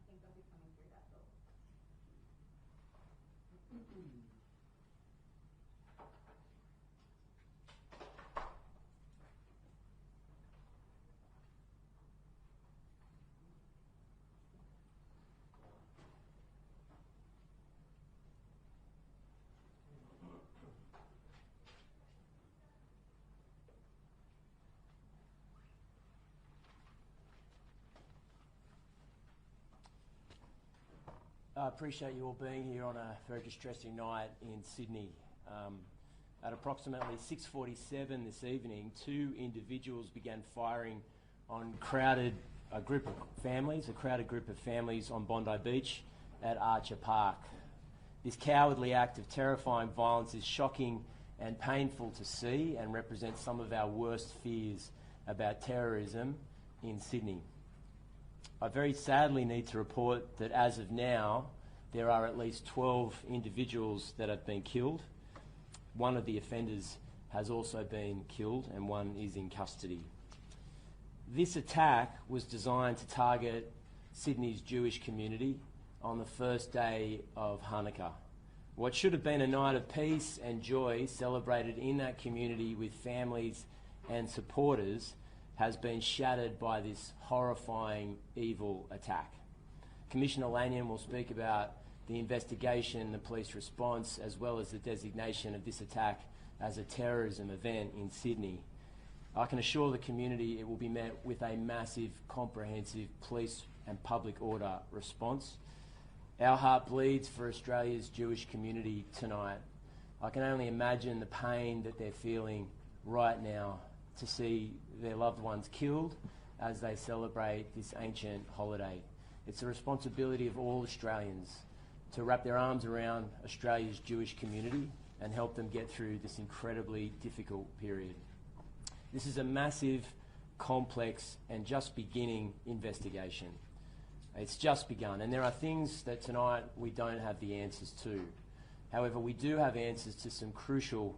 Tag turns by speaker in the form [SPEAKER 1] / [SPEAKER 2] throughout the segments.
[SPEAKER 1] think they'll be coming through that door. I appreciate you all being here on a very distressing night in Sydney. At approximately 6:47 this evening, two individuals began firing on a crowded group of families on Bondi Beach at Archer Park. This cowardly act of terrifying violence is shocking and painful to see and represents some of our worst fears about terrorism in Sydney. I very sadly need to report that as of now, there are at least 12 individuals that have been killed. One of the offenders has also been killed and one is in custody. This attack was designed to target Sydney's Jewish community on the first day of Hanukkah. What should have been a night of peace and joy celebrated in that community with families and supporters has been shattered by this horrifying, evil attack. Commissioner Lanyon will speak about the investigation, the police response, as well as the designation of this attack as a terrorism event in Sydney. I can assure the community it will be met with a massive, comprehensive police and public order response. Our heart bleeds for Australia's Jewish community tonight. I can only imagine the pain that they're feeling right now to see their loved ones killed as they celebrate this ancient holiday. It's the responsibility of all Australians to wrap their arms around Australia's Jewish community and help them get through this incredibly difficult period. This is a massive, complex and just beginning investigation. It's just begun, and there are things that tonight we don't have the answers to. However, we do have answers to some crucial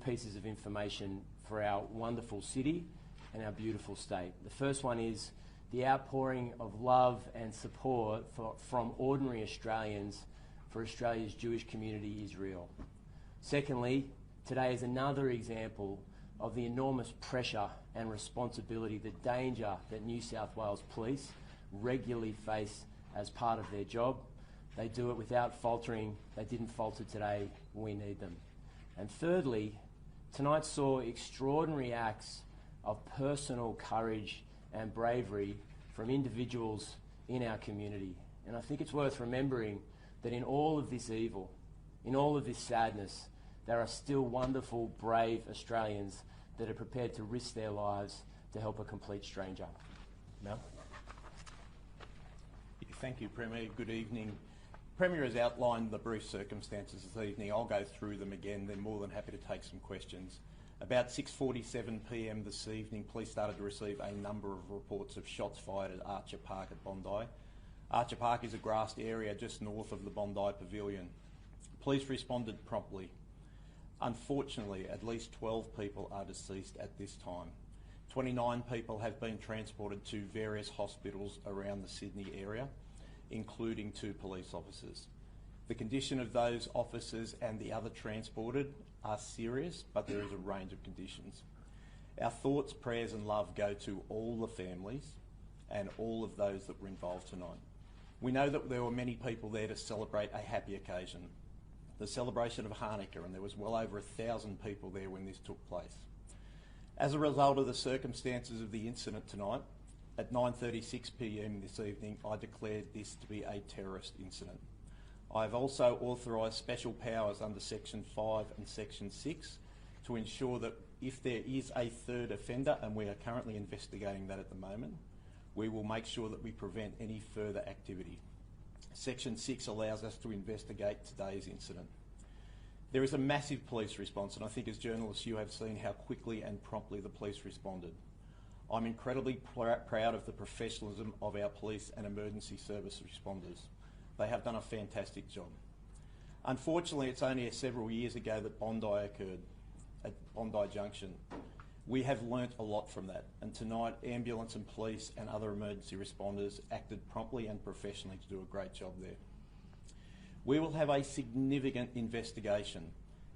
[SPEAKER 1] pieces of information for our wonderful city and our beautiful state. The first one is the outpouring of love and support from ordinary Australians for Australia's Jewish community is real. Secondly, today is another example of the enormous pressure and responsibility, the danger that New South Wales Police regularly face as part of their job. They do it without faltering. They didn't falter today. We need them. And thirdly, tonight saw extraordinary acts of personal courage and bravery from individuals in our community. And I think it's worth remembering that in all of this evil, in all of this sadness, there are still wonderful, brave Australians that are prepared to risk their lives to help a complete stranger. Mel?
[SPEAKER 2] Thank you, Premier. Good evening. Premier has outlined the brief circumstances this evening. I'll go through them again. They're more than happy to take some questions. About 6:47 p.m. this evening, police started to receive a number of reports of shots fired at Archer Park at Bondi. Archer Park is a grassed area just north of the Bondi Pavilion. Police responded promptly. Unfortunately, at least 12 people are deceased at this time. 29 people have been transported to various hospitals around the Sydney area, including 2 police officers. The condition of those officers and the other transported are serious, but there is a range of conditions. Our thoughts, prayers and love go to all the families and all of those that were involved tonight. We know that there were many people there to celebrate a happy occasion, the celebration of Hanukkah, and there was well over 1,000 people there when this took place. As a result of the circumstances of the incident tonight, at 9:36 p.m. this evening, I declared this to be a terrorist incident. I have also authorised special powers under Section 5 and Section 6 to ensure that if there is a third offender, and we are currently investigating that at the moment, we will make sure that we prevent any further activity. Section 6 allows us to investigate today's incident. There is a massive police response, and I think as journalists you have seen how quickly and promptly the police responded. I'm incredibly proud of the professionalism of our police and emergency service responders. They have done a fantastic job. Unfortunately, it's only several years ago that Bondi occurred, at Bondi Junction. We have learnt a lot from that, and tonight ambulance and police and other emergency responders acted promptly and professionally to do a great job there. We will have a significant investigation.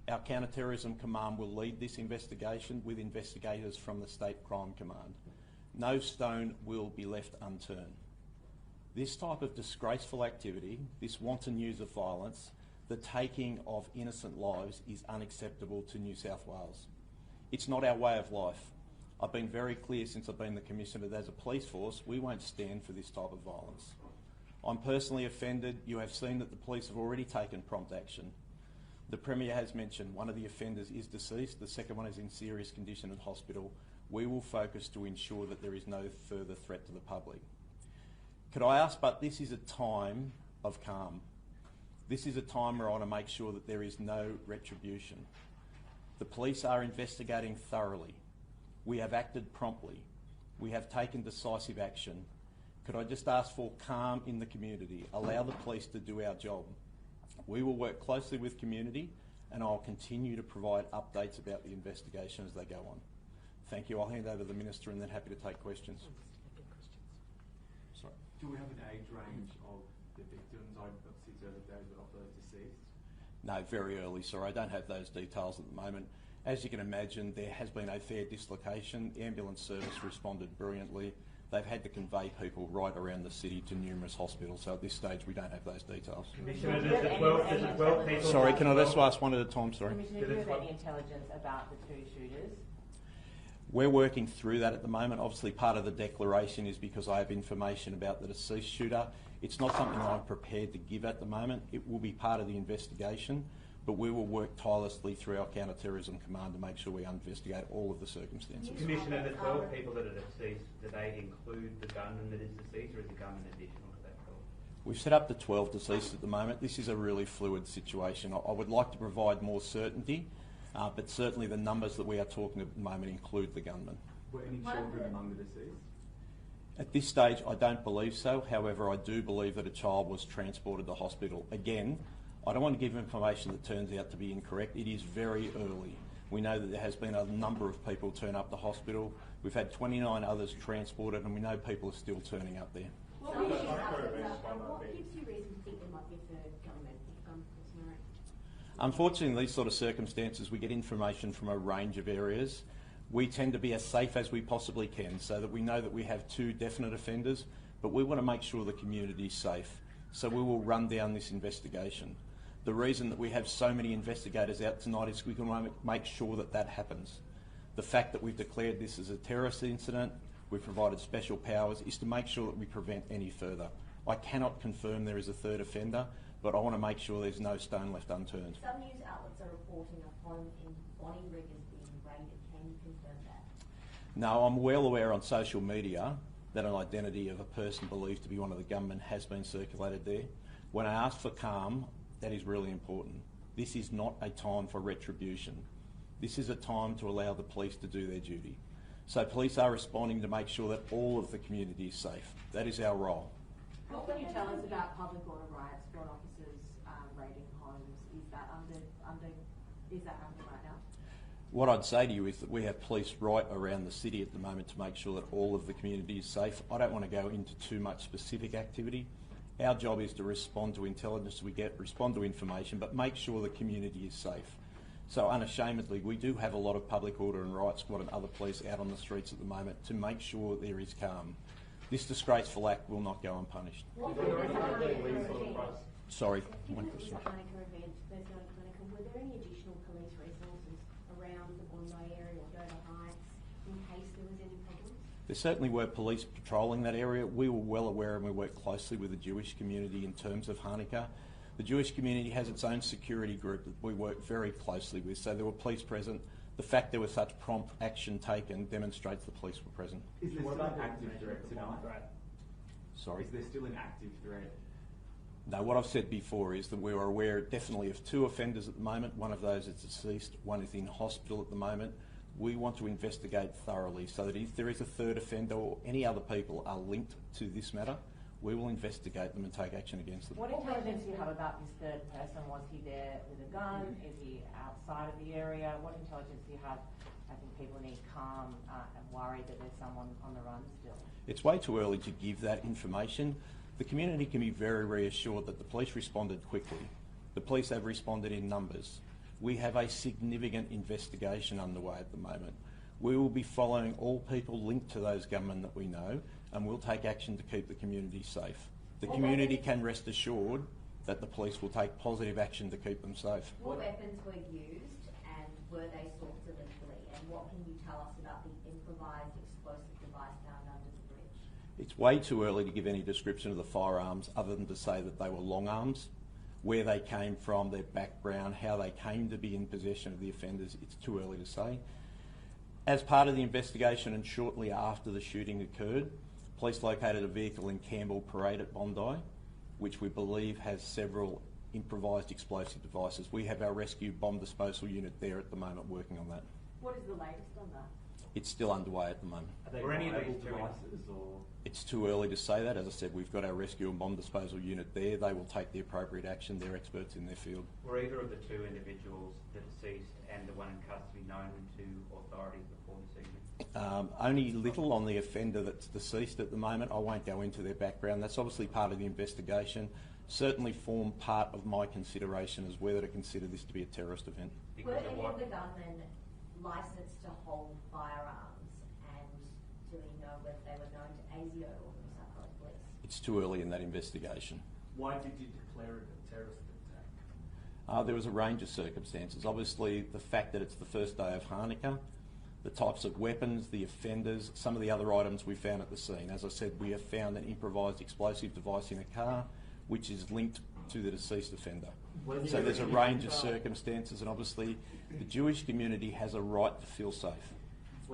[SPEAKER 2] Our Counter-Terrorism Command will lead this investigation with investigators from the State Crime Command. No stone will be left unturned. This type of disgraceful activity, this wanton use of violence, the taking of innocent lives is unacceptable to New South Wales. It's not our way of life. I've been very clear since I've been the Commissioner that as a police force, we won't stand for this type of violence. I'm personally offended. You have seen that the police have already taken prompt action. The Premier has mentioned one of the offenders is deceased, the second one is in serious condition at hospital. We will focus to ensure that there is no further threat to the public. Could I ask, but this is a time of calm. This is a time where I want to make sure that there is no retribution. The police are investigating thoroughly. We have acted promptly. We have taken decisive action. Could I just ask for calm in the community? Allow the police to do our job. We will work closely with community and I'll continue to provide updates about the investigation as they go on. Thank you. I'll hand over to the Minister and then happy to take questions. Sorry.
[SPEAKER 3] Do we have an age range of the victims? Obviously it's early days, but of those deceased?
[SPEAKER 2] No, very early, sir. I don't have those details at the moment. As you can imagine, there has been a fair dislocation. The ambulance service responded brilliantly. They've had to convey people right around the city to numerous hospitals, so at this stage we don't have those details.
[SPEAKER 4] Commissioner, there's the 12 people...
[SPEAKER 2] Sorry, can I just ask one at a time, sorry?
[SPEAKER 5] Commissioner, do you have any intelligence about the two shooters?
[SPEAKER 2] We're working through that at the moment. Obviously part of the declaration is because I have information about the deceased shooter. It's not something I'm prepared to give at the moment. It will be part of the investigation, but we will work tirelessly through our counter-terrorism command to make sure we investigate all of the circumstances.
[SPEAKER 4] Commissioner, the 12 people that are deceased, do they include the gunman that is deceased, or is the gunman additional to that 12?
[SPEAKER 2] We've set up the 12 deceased at the moment. This is a really fluid situation. I would like to provide more certainty, but certainly the numbers that we are talking at the moment include the gunman.
[SPEAKER 3] Were any children among the deceased?
[SPEAKER 2] At this stage, I don't believe so. However, I do believe that a child was transported to hospital. Again, I don't want to give information that turns out to be incorrect. It is very early. We know that there has been a number of people turn up to hospital. We've had 29 others transported, and we know people are still turning up there.
[SPEAKER 6] What gives you reason to think there might be a third gunman?
[SPEAKER 2] Unfortunately, in these sort of circumstances, we get information from a range of areas. We tend to be as safe as we possibly can so that we know that we have two definite offenders, but we want to make sure the community is safe. So we will run down this investigation. The reason that we have so many investigators out tonight is we can make sure that that happens. The fact that we've declared this as a terrorist incident, we've provided special powers, is to make sure that we prevent any further. I cannot confirm there is a third offender, but I want to make sure there's no stone left unturned.
[SPEAKER 6] Some news outlets are reporting a home in Bondi Beach being raided. Can you confirm that?
[SPEAKER 2] No, I'm well aware on social media that an identity of a person believed to be one of the gunmen has been circulated there. When I ask for calm, that is really important. This is not a time for retribution. This is a time to allow the police to do their duty. So police are responding to make sure that all of the community is safe. That is our role.
[SPEAKER 5] What can you tell us about public order riots, squad officers raiding homes? Is that happening right now?
[SPEAKER 2] What I'd say to you is that we have police right around the city at the moment to make sure that all of the community is safe. I don't want to go into too much specific activity. Our job is to respond to intelligence we get, respond to information, but make sure the community is safe. So unashamedly, we do have a lot of public order and riot squad and other police out on the streets at the moment to make sure there is calm. This disgraceful act will not go unpunished. Sorry, one question.
[SPEAKER 6] Were there any additional police resources around the Bondi area or Dover Heights in case there was any problems?
[SPEAKER 2] There certainly were police patrolling that area. We were well aware and we worked closely with the Jewish community in terms of Hanukkah. The Jewish community has its own security group that we work very closely with, so there were police present. The fact there was such prompt action taken demonstrates the police were present.
[SPEAKER 3] Is there still an active threat tonight?
[SPEAKER 2] Sorry?
[SPEAKER 3] Is there still an active threat?
[SPEAKER 2] No, what I've said before is that we are aware definitely of two offenders at the moment. One of those is deceased, one is in hospital at the moment. We want to investigate thoroughly so that if there is a third offender or any other people are linked to this matter, we will investigate them and take action against them.
[SPEAKER 5] What intelligence do you have about this third person? Was he there with a gun? Is he outside of the area? What intelligence do you have? I think people need calm and worried that there's someone on the run still.
[SPEAKER 2] It's way too early to give that information. The community can be very reassured that the police responded quickly. The police have responded in numbers. We have a significant investigation underway at the moment. We will be following all people linked to those gunmen that we know, and we'll take action to keep the community safe. The community can rest assured that the police will take positive action to keep them safe.
[SPEAKER 6] What weapons were used and were they sourced illegally? And what can you tell us about the improvised explosive device found under the bridge?
[SPEAKER 2] It's way too early to give any description of the firearms other than to say that they were long arms. Where they came from, their background, how they came to be in possession of the offenders, it's too early to say. As part of the investigation and shortly after the shooting occurred, police located a vehicle in Campbell Parade at Bondi, which we believe has several improvised explosive devices. We have our rescue bomb disposal unit there at the moment working on that.
[SPEAKER 5] What is the latest on that?
[SPEAKER 2] It's still underway at the moment.
[SPEAKER 3] Are they
[SPEAKER 4] Were any of
[SPEAKER 3] reliable
[SPEAKER 4] these
[SPEAKER 3] devices or?
[SPEAKER 2] It's too early to say that. As I said, we've got our rescue and bomb disposal unit there. They will take the appropriate action. They're experts in their field.
[SPEAKER 4] Were either of the two individuals, the deceased and the one in custody, known to authorities before this evening?
[SPEAKER 2] Only little on the offender that's deceased at the moment. I won't go into their background. That's obviously part of the investigation. Certainly form part of my consideration as whether to consider this to be a terrorist event.
[SPEAKER 6] Were any of the gunmen licensed to hold firearms, and do we know whether they were known to ASIO or New South Wales Police?
[SPEAKER 2] It's too early in that investigation.
[SPEAKER 3] Why did you declare it a terrorist attack?
[SPEAKER 2] There was a range of circumstances. Obviously, the fact that it's the first day of Hanukkah, the types of weapons, the offenders, some of the other items we found at the scene. As I said, we have found an improvised explosive device in a car, which is linked to the deceased offender. So there's a range of circumstances, and obviously the Jewish community has a right to feel safe.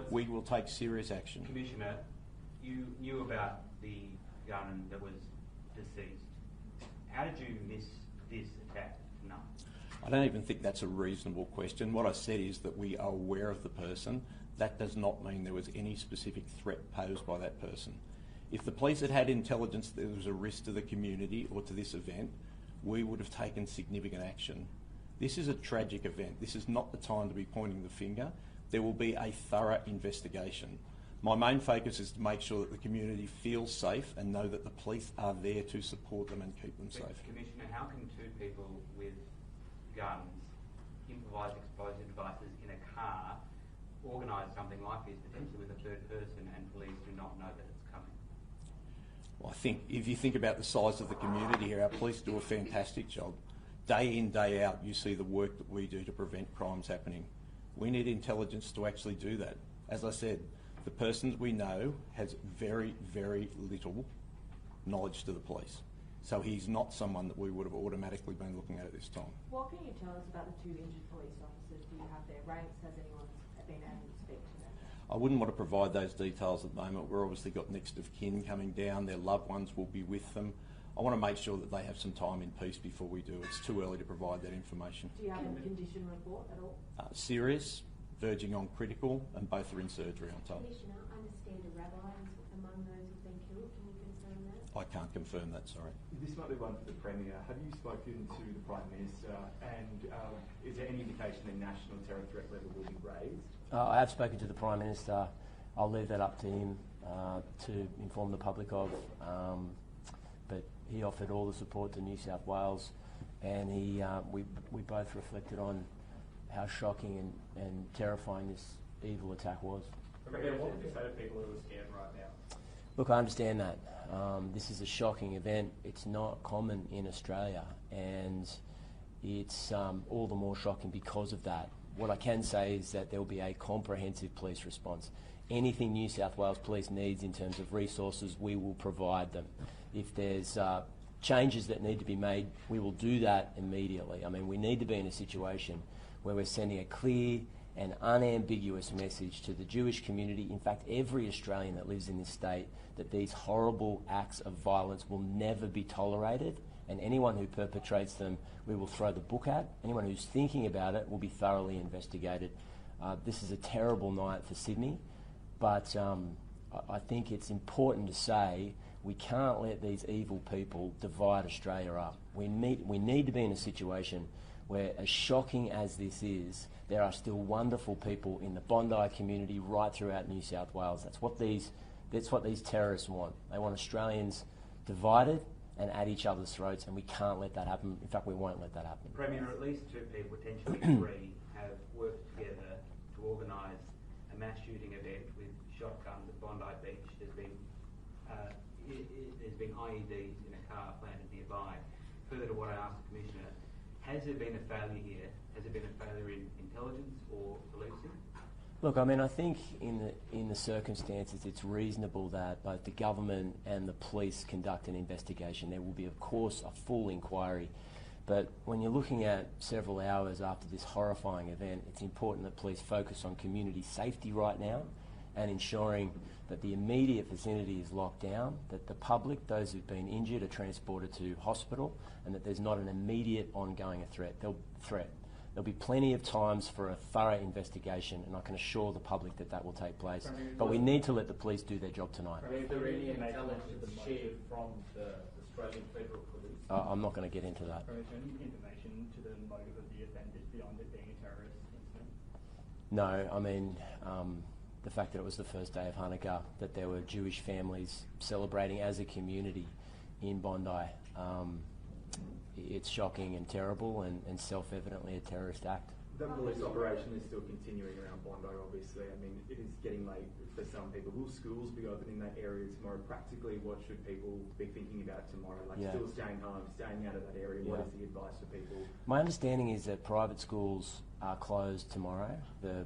[SPEAKER 2] We will take serious action.
[SPEAKER 4] Commissioner, you knew about the gun that was deceased. How did you miss this attack? No.
[SPEAKER 2] I don't even think that's a reasonable question. What I said is that we are aware of the person. That does not mean there was any specific threat posed by that person. If the police had had intelligence that there was a risk to the community or to this event, we would have taken significant action. This is a tragic event. This is not the time to be pointing the finger. There will be a thorough investigation. My main focus is to make sure that the community feels safe and know that the police are there to support them and keep them safe.
[SPEAKER 4] Commissioner, how can two people with guns, improvised explosive devices in a car, organise something like this, potentially with a third person, and police do not know that it's coming?
[SPEAKER 2] Well, I think if you think about the size of the community here, our police do a fantastic job. Day in, day out, you see the work that we do to prevent crimes happening. We need intelligence to actually do that. As I said, the person that we know has very, very little knowledge to the police. So he's not someone that we would have automatically been looking at this time.
[SPEAKER 5] What can you tell us about the two injured police officers? Do you have their ranks? Has anyone been able to speak to them?
[SPEAKER 2] I wouldn't want to provide those details at the moment. We've obviously got next of kin coming down. Their loved ones will be with them. I want to make sure that they have some time in peace before we do. It's too early to provide that information.
[SPEAKER 5] Do you have a condition report at all?
[SPEAKER 2] Serious, verging on critical, and both are in surgery, I'm told.
[SPEAKER 6] Commissioner, I understand a rabbi is among those who've been killed. Can you confirm that?
[SPEAKER 2] I can't confirm that, sorry.
[SPEAKER 3] This might be one for the Premier. Have you spoken to the Prime Minister, and is there any indication the national terror threat level will be raised?
[SPEAKER 1] I have spoken to the Prime Minister. I'll leave that up to him to inform the public of. But he offered all the support to New South Wales, and we both reflected on how shocking and terrifying this evil attack was.
[SPEAKER 3] Premier, what would you say to people who are scared right now?
[SPEAKER 1] Look, I understand that. This is a shocking event. It's not common in Australia, and it's all the more shocking because of that. What I can say is that there will be a comprehensive police response. Anything New South Wales Police needs in terms of resources, we will provide them. If there's changes that need to be made, we will do that immediately. I mean, we need to be in a situation where we're sending a clear and unambiguous message to the Jewish community, in fact every Australian that lives in this state, that these horrible acts of violence will never be tolerated, and anyone who perpetrates them we will throw the book at. Anyone who's thinking about it will be thoroughly investigated. This is a terrible night for Sydney, but I think it's important to say we can't let these evil people divide Australia up. We need to be in a situation where, as shocking as this is, there are still wonderful people in the Bondi community right throughout New South Wales. That's what these terrorists want. They want Australians divided and at each other's throats, and we can't let that happen. In fact, we won't let that happen.
[SPEAKER 4] Premier, at least two people, potentially three, have worked together to organise a mass shooting event with shotguns at Bondi Beach. There's been IEDs in a car planted nearby. Further to what I asked the Commissioner, has there been a failure here? Has there been a failure in intelligence or policing?
[SPEAKER 1] Look, I mean, I think in the circumstances, it's reasonable that both the government and the police conduct an investigation. There will be, of course, a full inquiry. But when you're looking at several hours after this horrifying event, it's important that police focus on community safety right now and ensuring that the immediate vicinity is locked down, that the public, those who've been injured, are transported to hospital, and that there's not an immediate ongoing threat. There'll be plenty of times for a thorough investigation, and I can assure the public that that will take place. But we need to let the police do their job tonight.
[SPEAKER 7] Is there any intelligence shared from the Australian Federal Police?
[SPEAKER 1] I'm not going to get into that.
[SPEAKER 7] Is there any information to the motive of the offenders beyond it being a terrorist incident?
[SPEAKER 1] No, I mean, the fact that it was the first day of Hanukkah, that there were Jewish families celebrating as a community in Bondi, it's shocking and terrible and self-evidently a terrorist act.
[SPEAKER 3] The police operation is still continuing around Bondi, obviously. I mean, it is getting late for some people. Will schools be open in that area tomorrow? Practically, what should people be thinking about tomorrow? Like, still staying home, staying out of that area? What is the advice for people? My
[SPEAKER 1] understanding is that private schools are closed tomorrow. The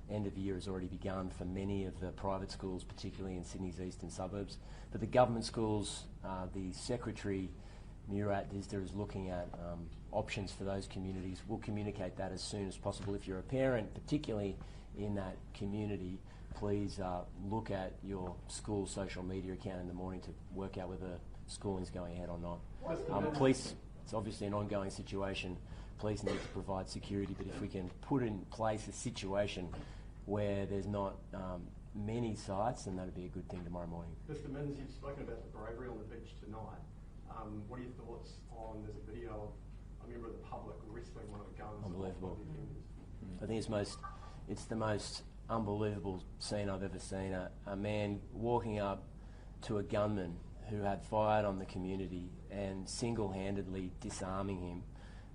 [SPEAKER 1] end of the year has already begun for many of the private schools, particularly in Sydney's eastern suburbs. But the government schools, the Secretary Murat Dizda is looking at options for those communities. We'll communicate that as soon as possible. If you're a parent, particularly in that community, please look at your school social media account in the morning to work out whether schooling's going ahead or not. Police, it's obviously an ongoing situation. Police need to provide security, but if we can put in place a situation where there's not many sites, then that'd be a good thing tomorrow morning.
[SPEAKER 8] Mr. Minns, you've spoken about the bravery on the beach tonight. What are your thoughts on, there's a video of a member of the public wrestling one of the guns?
[SPEAKER 1] Unbelievable. I think it's the most unbelievable scene I've ever seen. A man walking up to a gunman who had fired on the community and single-handedly disarming him,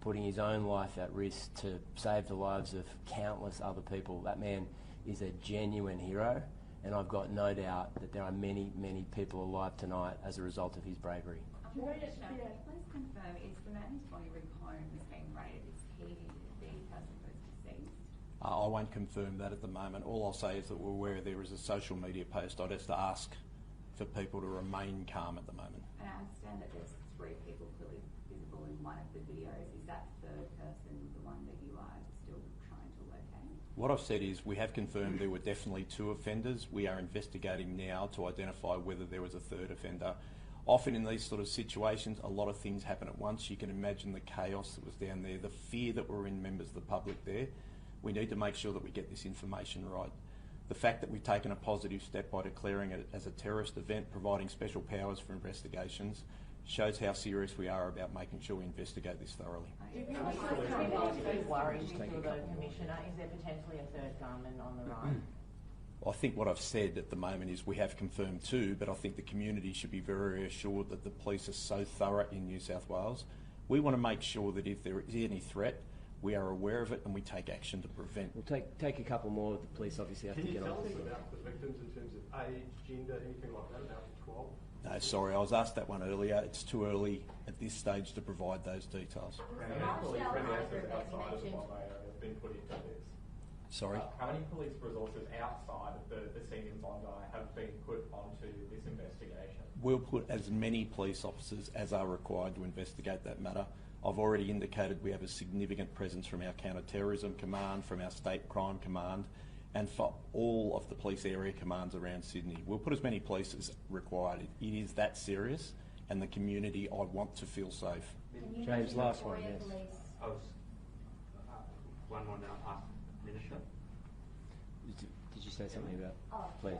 [SPEAKER 1] putting his own life at risk to save the lives of countless other people. That man is a genuine hero, and I've got no doubt that there are many, many people alive tonight as a result of his bravery.
[SPEAKER 9] Please confirm, is the man whose body home is being raided, is he the person who is deceased?
[SPEAKER 2] I won't confirm that at the moment. All I'll say is that we're aware there is a social media post. I'd have to ask for people to remain calm at the moment.
[SPEAKER 9] And I understand that there's 3 people clearly visible in one of the videos. Is that third person the one that you are still trying to locate?
[SPEAKER 2] What I've said is we have confirmed there were definitely 2 offenders. We are investigating now to identify whether there was a third offender. Often in these sort of situations, a lot of things happen at once. You can imagine the chaos that was down there, the fear that were in members of the public there. We need to make sure that we get this information right. The fact that we've taken a positive step by declaring it as a terrorist event, providing special powers for investigations, shows how serious we are about making sure we investigate this thoroughly.
[SPEAKER 5] Worries to the Commissioner, is there potentially a third gunman on the run?
[SPEAKER 2] I think what I've said at the moment is we have confirmed 2, but I think the community should be very assured that the police are so thorough in New South Wales. We want to make sure that if there is any threat, we are aware of it and we take action to prevent.
[SPEAKER 1] We'll take a couple more. The police obviously have to get on.
[SPEAKER 8] Can you tell us about the victims in terms of age, gender, anything like that, about 12?
[SPEAKER 2] No, sorry, I was asked that one earlier. It's too early at this stage to provide those details.
[SPEAKER 3] How many police resources outside of the Bondi area have been put into this?
[SPEAKER 2] Sorry?
[SPEAKER 3] How many police resources outside of the scene in Bondi have been put onto this investigation?
[SPEAKER 2] We'll put as many police officers as are required to investigate that matter. I've already indicated we have a significant presence from our counter-terrorism command, from our state crime command, and for all of the police area commands around Sydney. We'll put as many police as required. It is that serious, and the community, I want to feel safe.
[SPEAKER 1] James, last one, yes.
[SPEAKER 4] I was one more now. Ask Minister.
[SPEAKER 1] Did you say something about? Please.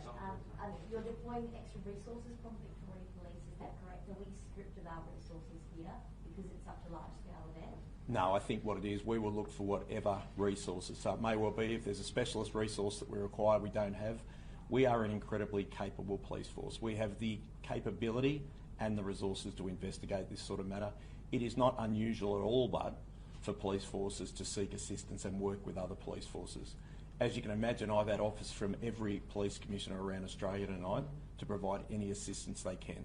[SPEAKER 6] You're deploying extra resources from Victoria Police, is that correct? Are we stripped of our resources here because it's such a large scale event?
[SPEAKER 2] No, I think what it is, we will look for whatever resources. So it may well be if there's a specialist resource that we require we don't have. We are an incredibly capable police force. We have the capability and the resources to investigate this sort of matter. It is not unusual at all, but for police forces to seek assistance and work with other police forces. As you can imagine, I've had offers from every police commissioner around Australia tonight to provide any assistance they can.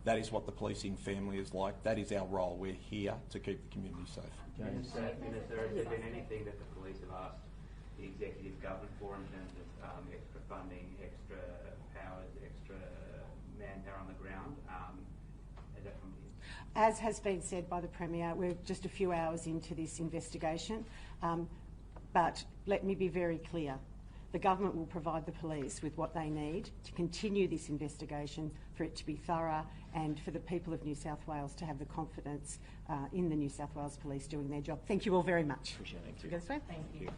[SPEAKER 2] That is what the policing family is like. That is our role. We're here to keep the community safe.
[SPEAKER 4] Minister, has there been anything that the police have asked the executive government for in terms of extra funding, extra powers, extra manpower on the ground? Has that come to you?
[SPEAKER 10] As has been said by the Premier, we're just a few hours into this investigation, but let me be very clear. The government will provide the police with what they need to continue this investigation, for it to be thorough, and for the people of New South Wales to have the confidence in the New South Wales Police doing their job. Thank you all very much.
[SPEAKER 1] Appreciate it.
[SPEAKER 10] Thank you.
[SPEAKER 5] Thank you.